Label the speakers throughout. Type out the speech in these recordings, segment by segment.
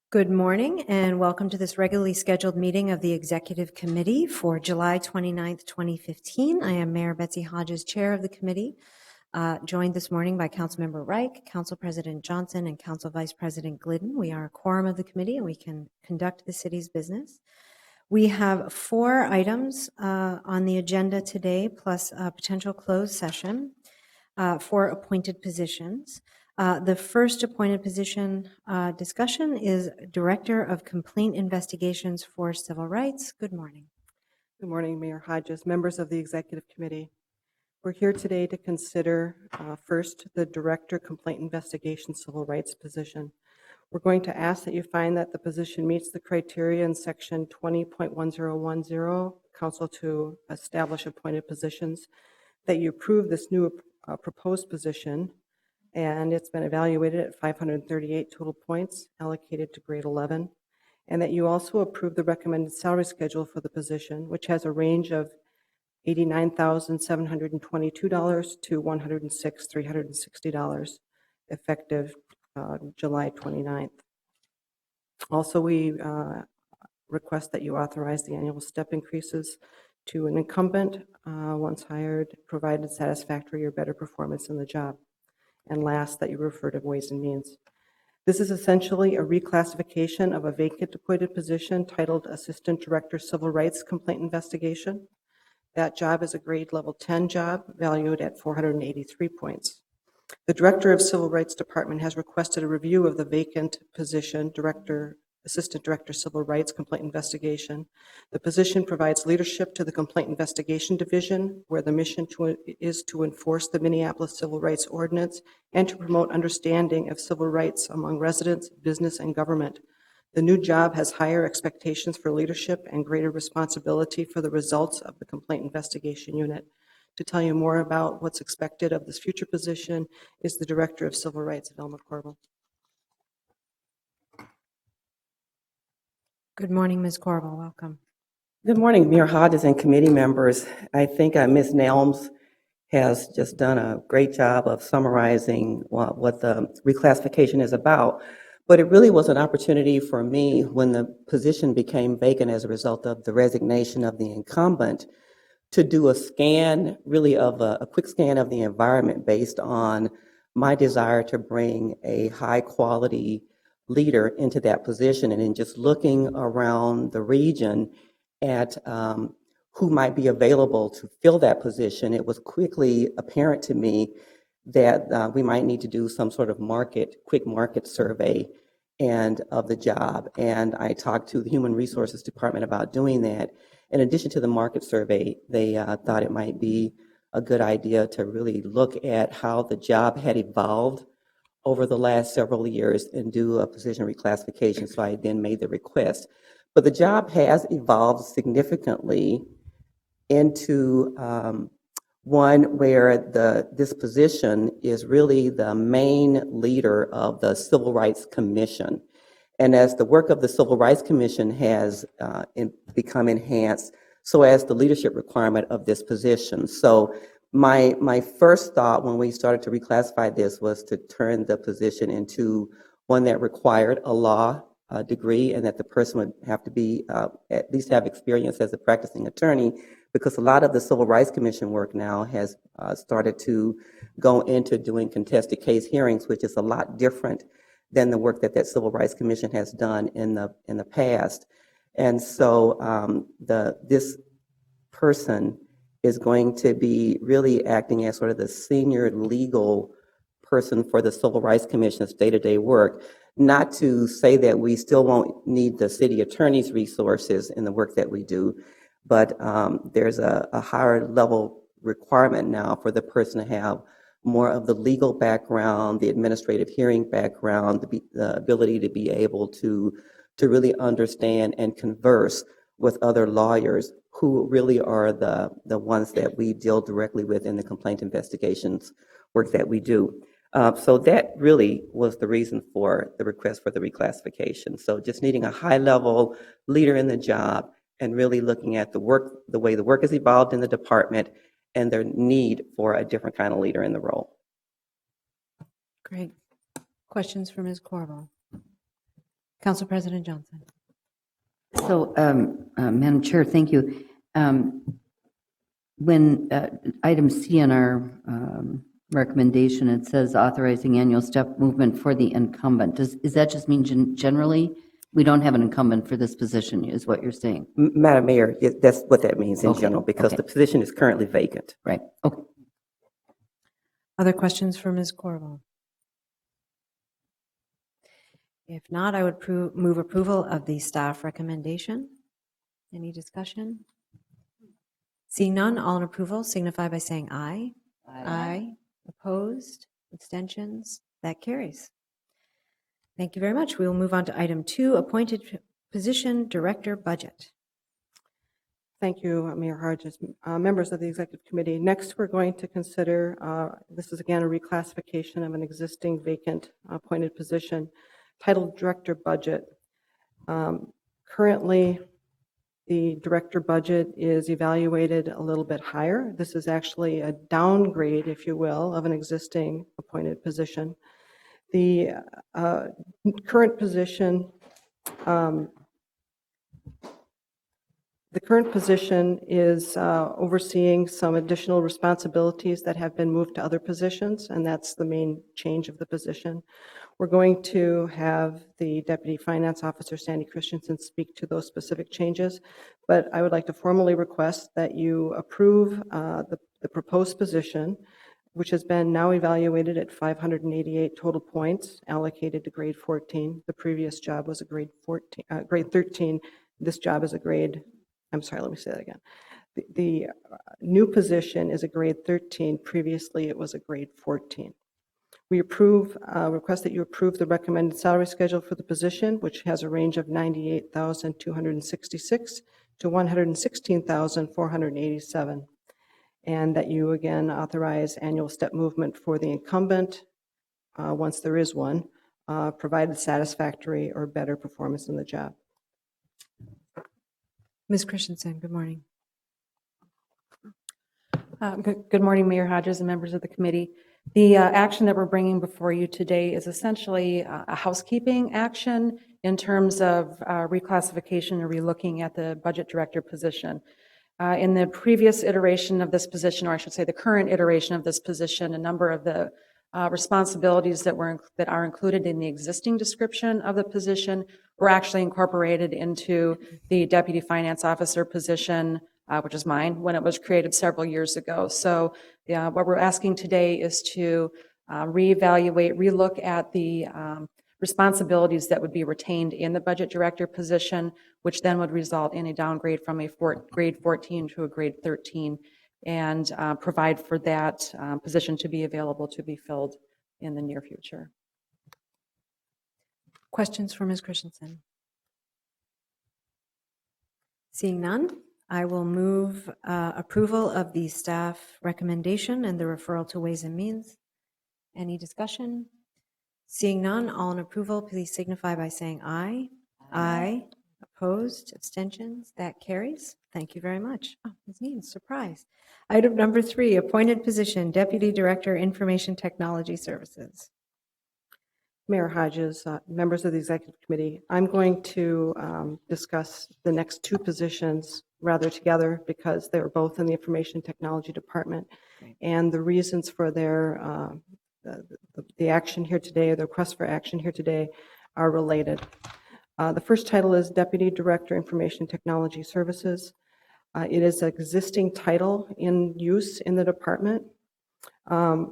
Speaker 1: Good morning and welcome to this regularly scheduled meeting of the Executive Committee for July 29th, 2015. I am Mayor Betsy Hodges, Chair of the committee, joined this morning by Councilmember Reich, Council President Johnson, and Council Vice President Glidden. We are a quorum of the committee and we can conduct the city's business. We have 4 items on the agenda today, plus a potential closed session for appointed positions. The first appointed position discussion is Director of Complaint Investigations for Civil Rights. Good morning.
Speaker 2: Good morning, Mayor Hodges, members of the Executive Committee. We're here today to consider first the Director Complaint Investigation Civil Rights position. We're going to ask that you find that the position meets the criteria in Section 20.1010, Council to establish appointed positions, that you approve this new proposed position, and it's been evaluated at 538 total points allocated to grade 11, and that you also approve the recommended salary schedule for the position, which has a range of $89,722 to $106,360, effective July 29th. Also, we request that you authorize the annual step increases to an incumbent once hired, provided satisfactory or better performance in the job. And last, that you refer to Ways and Means. This is essentially a reclassification of a vacant appointed position titled Assistant Director Civil Rights Complaint Investigation. That job is a grade level 10 job valued at 483 points. The Director of Civil Rights Department has requested a review of the vacant position, Assistant Director Civil Rights Complaint Investigation. The position provides leadership to the Complaint Investigation Division, where the mission is to enforce the Minneapolis Civil Rights Ordinance and to promote understanding of civil rights among residents, business, and government. The new job has higher expectations for leadership and greater responsibility for the results of the Complaint Investigation Unit. To tell you more about what's expected of this future position is the Director of Civil Rights, Velma Corbel.
Speaker 1: Good morning, Ms. Corbel. Welcome.
Speaker 3: Good morning, Mayor Hodges and committee members. I think Ms. Nelms has just done a great job of summarizing what the reclassification is about. But it really was an opportunity for me when the position became vacant as a result of the resignation of the incumbent to do a scan, really of a quick scan of the environment based on my desire to bring a high quality leader into that position. And in just looking around the region at who might be available to fill that position, it was quickly apparent to me that we might need to do some sort of quick market survey of the job. And I talked to the Human Resources Department about doing that. In addition to the market survey, they thought it might be a good idea to really look at how the job had evolved over the last several years and do a position reclassification. So I then made the request. But the job has evolved significantly into one where this position is really the main leader of the Civil Rights Commission. And as the work of the Civil Rights Commission has become enhanced, so has the leadership requirement of this position. So my first thought when we started to reclassify this was to turn the position into one that required a law degree, and that the person would have to be at least have experience as a practicing attorney, because a lot of the Civil Rights Commission work now has started to go into doing contested case hearings, which is a lot different than the work that Civil Rights Commission has done in the past. And so this person is going to be really acting as sort of the senior legal person for the Civil Rights Commission's day-to-day work. Not to say that we still won't need the city attorney's resources in the work that we do, but there's a higher level requirement now for the person to have more of the legal background, the administrative hearing background, the ability to be able to really understand and converse with other lawyers who really are the ones that we deal directly with in the complaint investigations work that we do. So that really was the reason for the request for the reclassification. So just needing a high-level leader in the job and really looking at the way the work has evolved in the department and their need for a different kind of leader in the role.
Speaker 1: Great. Questions for Ms. Corbel? Council President Johnson.
Speaker 4: So, Madam Chair, thank you. When item C in our recommendation, it says authorizing annual step movement for the incumbent. Does that just mean generally we don't have an incumbent for this position, is what you're saying?
Speaker 3: Madam Mayor, that's what that means in
Speaker 4: Okay,
Speaker 3: general, because
Speaker 4: okay.
Speaker 3: the position is currently vacant.
Speaker 4: Right. Okay.
Speaker 1: Other questions for Ms. Corval? If not, I would move approval of the staff recommendation. Any discussion? Seeing none, all in approval signify by saying aye. Aye. Opposed? Abstentions? That carries. Thank you very much. We will move on to item 2, appointed position director budget.
Speaker 2: Thank you, Mayor Hodges. Members of the Executive Committee, next we're going to consider, this is again a reclassification of an existing vacant appointed position, titled Director Budget. Currently, the director budget is evaluated a little bit higher. This is actually a downgrade, if you will, of an existing appointed position. The current position is overseeing some additional responsibilities that have been moved to other positions, and that's the main change of the position. We're going to have the Deputy Finance Officer, Sandy Christensen, speak to those specific changes, but I would like to formally request that you approve the proposed position, which has been now evaluated at 588 total points allocated to grade 14. The previous job was a grade 13. This job is a grade, I'm sorry, let me say that again. The new position is a grade 13. Previously, it was a grade 14. We request that you approve the recommended salary schedule for the position, which has a range of $98,266 to $116,487, and that you again authorize annual step movement for the incumbent, once there is one, provided satisfactory or better performance in the job.
Speaker 1: Ms. Christensen, good morning.
Speaker 5: Good morning, Mayor Hodges and members of the committee. The action that we're bringing before you today is essentially a housekeeping action in terms of reclassification or relooking at the budget director position. In the previous iteration of this position, or I should say the current iteration of this position, a number of the responsibilities that are included in the existing description of the position were actually incorporated into the Deputy Finance Officer position, which is mine, when it was created several years ago. So what we're asking today is to reevaluate, relook at the responsibilities that would be retained in the budget director position, which then would result in a downgrade from a grade 14 to a grade 13, and provide for that position to be available to be filled in the near future.
Speaker 1: Questions for Ms. Christensen? Seeing none, I will move approval of the staff recommendation and the referral to Ways and Means. Any discussion? Seeing none, all in approval, please signify by saying aye. Aye. Opposed? Abstentions? That carries. Thank you very much. Oh, Ms. Means, surprise. Item number 3, appointed position, Deputy Director, Information Technology Services.
Speaker 2: Mayor Hodges, members of the Executive Committee, I'm going to discuss the next 2 positions rather together because they're both in the Information Technology Department, and the reasons for their the action here today, or the request for action here today, are related. The first title is Deputy Director, Information Technology Services. It is an existing title in use in the department.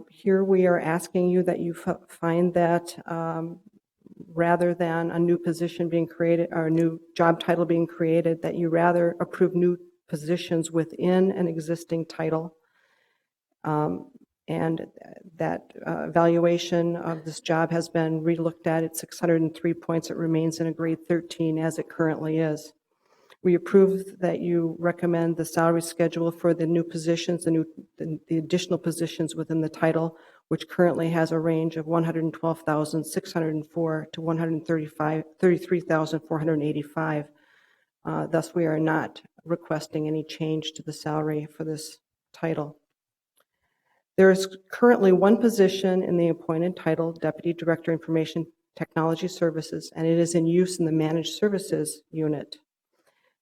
Speaker 2: Here we are asking you that you find that rather than a new position being created or a new job title being created, that you rather approve new positions within an existing title. And that evaluation of this job has been relooked at. It's 603 points. It remains in a grade 13 as it currently is. We approve that you recommend the salary schedule for the new positions, the additional positions within the title, which currently has a range of $112,604 to $133,485. Thus, we are not requesting any change to the salary for this title. There is currently one position in the appointed title, Deputy Director, Information Technology Services, and it is in use in the Managed Services unit.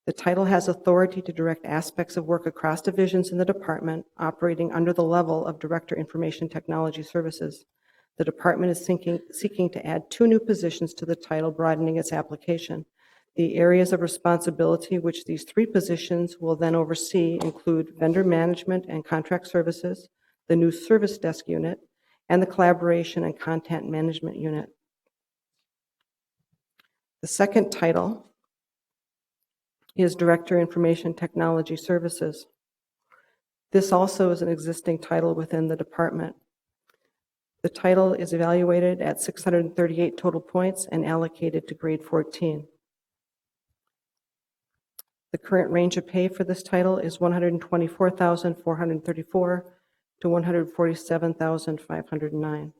Speaker 2: The title has authority to direct aspects of work across divisions in the department, operating under the level of Director Information Technology Services. The department is seeking to add 2 new positions to the title, broadening its application. The areas of responsibility which these 3 positions will then oversee include vendor management and contract services, the new service desk unit, and the collaboration and content management unit. The second title is Director Information Technology Services. This also is an existing title within the department. The title is evaluated at 638 total points and allocated to grade 14. The current range of pay for this title is $124,434 to $147,509.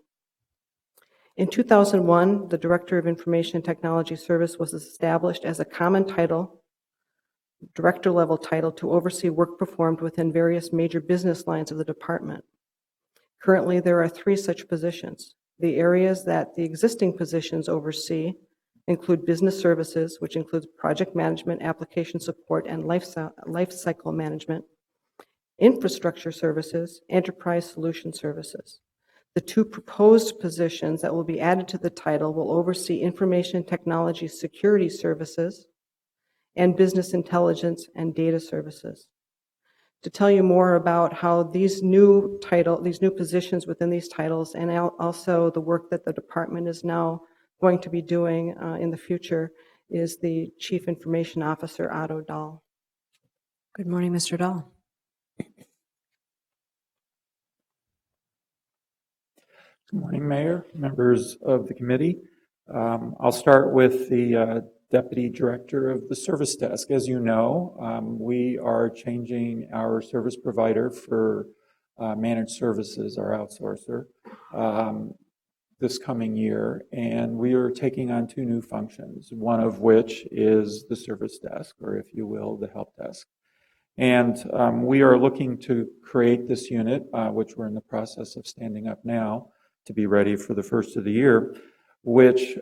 Speaker 2: In 2001, the Director of Information Technology Service was established as a common title, director-level title, to oversee work performed within various major business lines of the department. Currently, there are 3 such positions. The areas that the existing positions oversee include business services, which includes project management, application support, and life cycle management, infrastructure services, enterprise solution services. The 2 proposed positions that will be added to the title will oversee information technology security services and business intelligence and data services. To tell you more about how these new positions within these titles, and also the work that the department is now going to be doing in the future, is the Chief Information Officer, Otto Dahl.
Speaker 1: Good morning, Mr. Dahl.
Speaker 6: Good morning, Mayor, members of the committee. I'll start with the Deputy Director of the Service Desk. As you know, we are changing our service provider for managed services, our outsourcer, this coming year, and we are taking on 2 new functions, one of which is the service desk, or if you will, the help desk. And we are looking to create this unit, which we're in the process of standing up now to be ready for the first of the year, which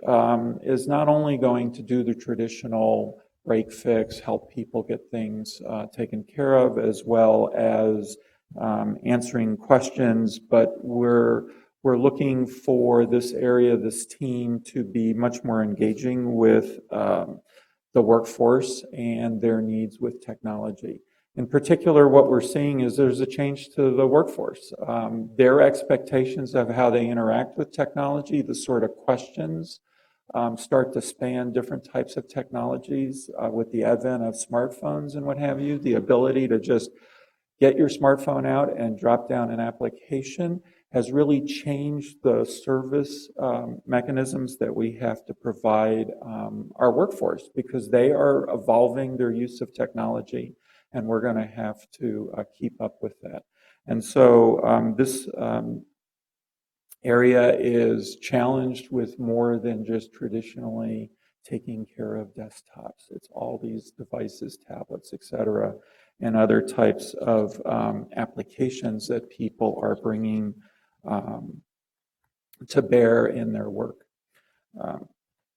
Speaker 6: is not only going to do the traditional break fix, help people get things taken care of, as well as answering questions, but we're looking for this area, this team, to be much more engaging with the workforce and their needs with technology. In particular, what we're seeing is there's a change to the workforce. Their expectations of how they interact with technology, the sort of questions, start to span different types of technologies with the advent of smartphones and what have you. The ability to just get your smartphone out and drop down an application has really changed the service mechanisms that we have to provide our workforce, because they are evolving their use of technology, and we're going to have to keep up with that. And so this area is challenged with more than just traditionally taking care of desktops. It's all these devices, tablets, et cetera, and other types of applications that people are bringing to bear in their work.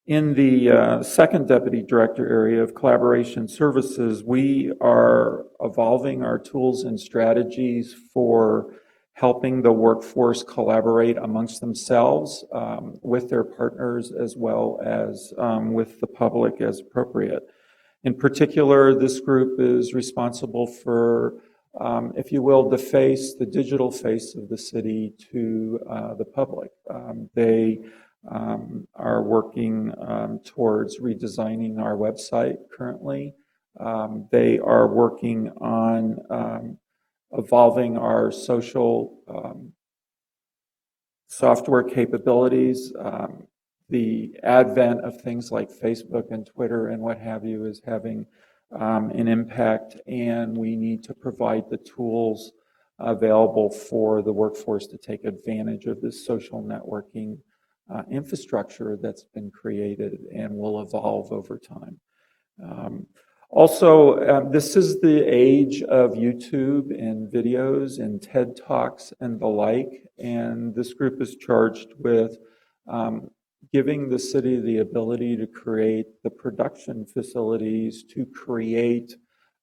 Speaker 6: In the second deputy director area of collaboration services, we are evolving our tools and strategies for helping the workforce collaborate amongst themselves with their partners, as well as with the public as appropriate. In particular, this group is responsible for, if you will, the digital face of the city to the public. They are working towards redesigning our website currently. They are working on evolving our social software capabilities. The advent of things like Facebook and Twitter and what have you is having an impact, and we need to provide the tools available for the workforce to take advantage of this social networking infrastructure that's been created and will evolve over time. Also, this is the age of YouTube and videos and TED Talks and the like, and this group is charged with giving the city the ability to create the production facilities to create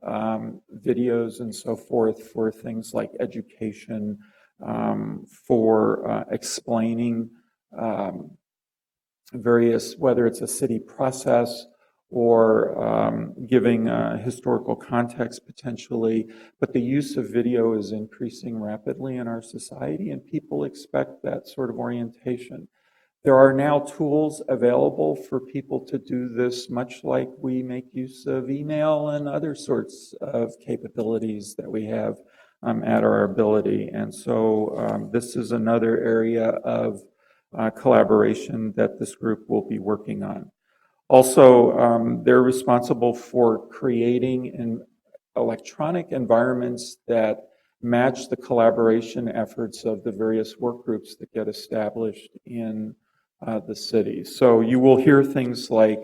Speaker 6: videos and so forth for things like education, for explaining various, whether it's a city process or giving historical context potentially, but the use of video is increasing rapidly in our society, and people expect that sort of orientation. There are now tools available for people to do this, much like we make use of email and other sorts of capabilities that we have at our ability. And so this is another area of collaboration that this group will be working on. Also, they're responsible for creating electronic environments that match the collaboration efforts of the various work groups that get established in the city. So you will hear things like,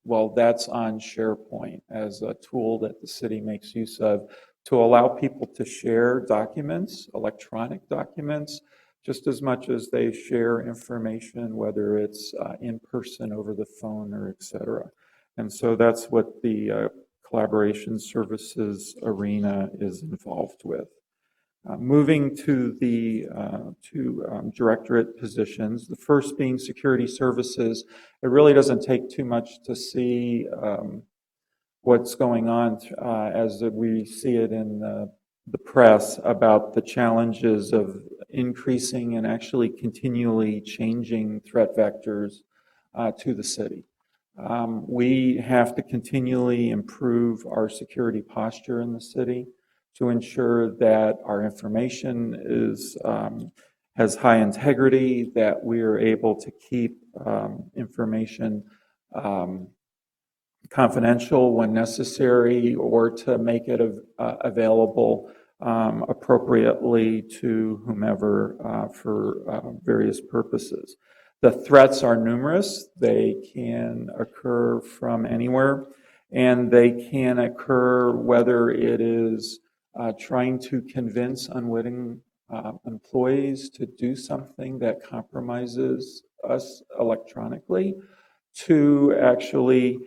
Speaker 6: well, that's on SharePoint as a tool that the city makes use of to allow people to share documents, electronic documents, just as much as they share information, whether it's in person, over the phone, or et cetera. And so that's what the collaboration services arena is involved with. Moving to the directorate positions, the first being security services. It really doesn't take too much to see what's going on as we see it in the press about the challenges of increasing and actually continually changing threat vectors to the city. We have to continually improve our security posture in the city to ensure that our information is has high integrity, that we are able to keep information confidential when necessary, or to make it available appropriately to whomever for various purposes. The threats are numerous. They can occur from anywhere, and they can occur whether it is trying to convince unwitting employees to do something that compromises us electronically, to actually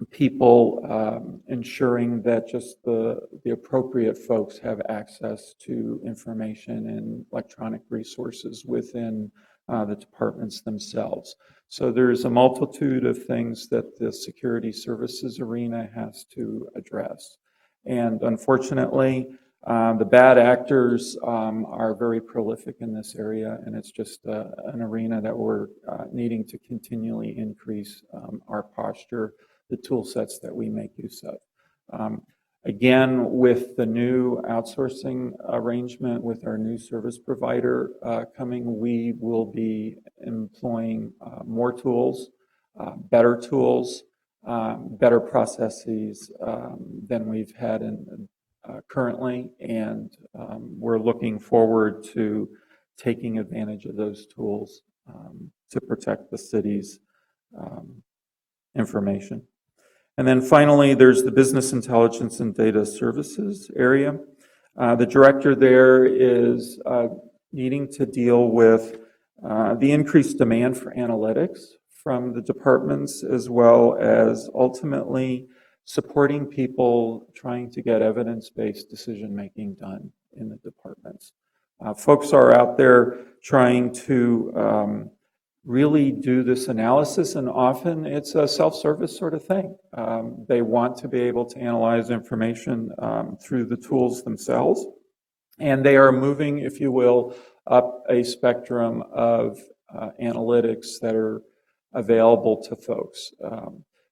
Speaker 6: people ensuring that just the appropriate folks have access to information and electronic resources within the departments themselves. So there's a multitude of things that the security services arena has to address. And unfortunately, the bad actors are very prolific in this area, and it's just an arena that we're needing to continually increase our posture, the tool sets that we make use of. Again, with the new outsourcing arrangement with our new service provider coming, we will be employing more tools, better tools, better processes than we've had currently, and we're looking forward to taking advantage of those tools to protect the city's information. And then finally, there's the business intelligence and data services area. The director there is needing to deal with the increased demand for analytics from the departments, as well as ultimately supporting people trying to get evidence-based decision-making done in the departments. Folks are out there trying to really do this analysis, and often it's a self-service sort of thing. They want to be able to analyze information through the tools themselves, and they are moving, if you will, up a spectrum of analytics that are available to folks.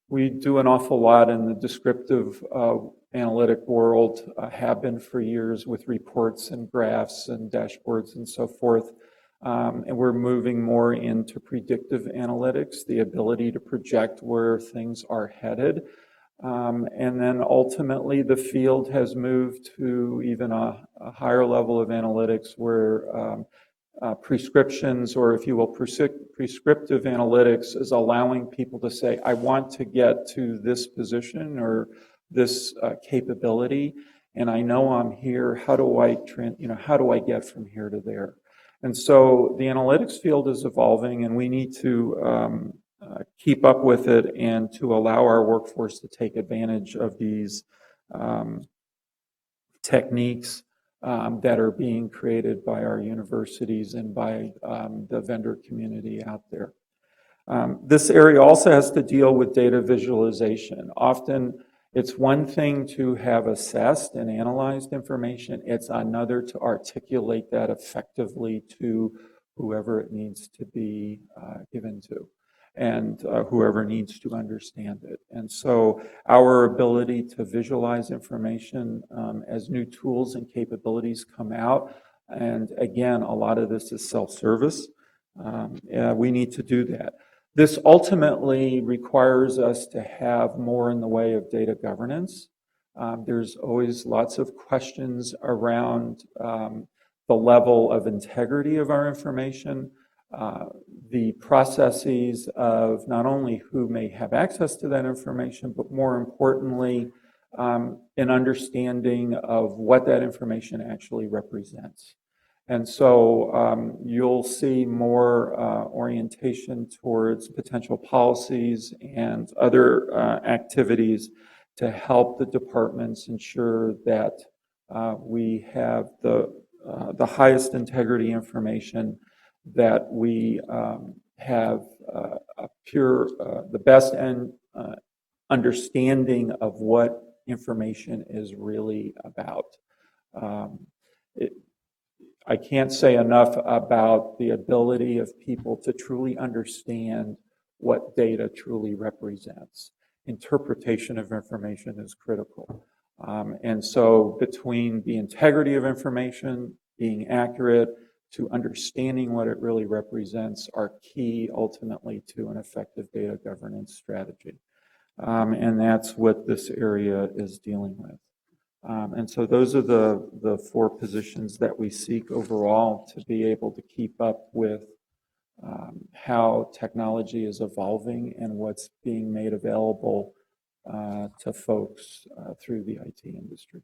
Speaker 6: We do an awful lot in the descriptive analytic world, have been for years with reports and graphs and dashboards and so forth. And we're moving more into predictive analytics, the ability to project where things are headed. And then ultimately the field has moved to even a higher level of analytics where prescriptions, or if you will, prescriptive analytics is allowing people to say, I want to get to this position or this capability, and I know I'm here. How do I get from here to there? And so the analytics field is evolving, and we need to keep up with it and to allow our workforce to take advantage of these techniques that are being created by our universities and by the vendor community out there. This area also has to deal with data visualization. Often it's one thing to have assessed and analyzed information. It's another to articulate that effectively to whoever it needs to be given to, and whoever needs to understand it. And so our ability to visualize information as new tools and capabilities come out, and again, a lot of this is self-service, we need to do that. This ultimately requires us to have more in the way of data governance. There's always lots of questions around the level of integrity of our information, the processes of not only who may have access to that information, but more importantly, an understanding of what that information actually represents. And so you'll see more orientation towards potential policies and other activities to help the departments ensure that we have the highest integrity information, that we have the best understanding of what information is really about. I can't say enough about the ability of people to truly understand what data truly represents. Interpretation of information is critical. And so between the integrity of information, being accurate, to understanding what it really represents are key ultimately to an effective data governance strategy. And that's what this area is dealing with. And so those are the four positions that we seek overall to be able to keep up with how technology is evolving and what's being made available to folks through the IT industry.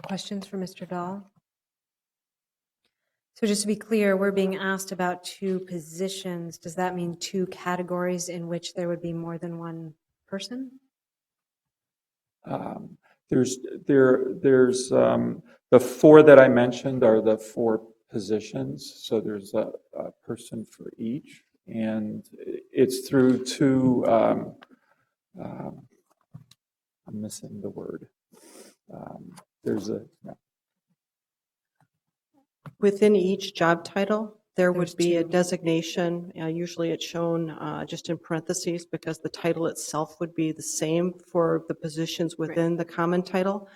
Speaker 1: Questions for Mr. Dahl? So just to be clear, we're being asked about two positions. Does that mean two categories in which there would be more than one person?
Speaker 6: There's the four that I mentioned are the four positions. So there's a person for each, and it's through two. I'm missing the word.
Speaker 2: Within each job title, there
Speaker 1: There's
Speaker 2: would be a
Speaker 1: two.
Speaker 2: designation. Usually it's shown just in parentheses because the title itself would be the same for the positions within the common title,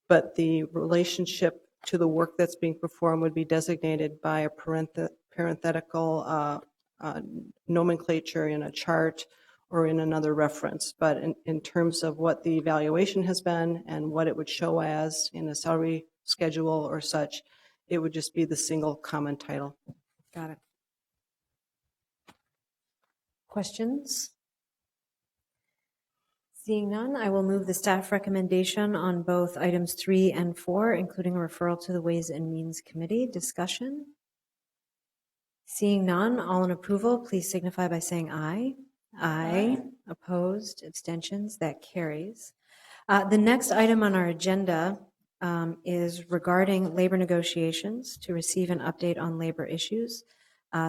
Speaker 2: but the relationship to the work that's being performed would be designated by a parenthetical nomenclature in a chart or in another reference. But in terms of what the evaluation has been and what it would show as in a salary schedule or such, it would just be the single common title.
Speaker 1: Got it. Questions? Seeing none, I will move the staff recommendation on both items 3 and 4, including a referral to the Ways and Means Committee. Discussion? Seeing none, all in approval, please signify by saying aye. Aye. Opposed, abstentions, that carries. The next item on our agenda is regarding labor negotiations to receive an update on labor issues.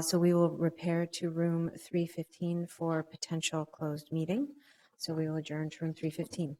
Speaker 1: So we will repair to room 315 for potential closed meeting. So we will adjourn to room 315.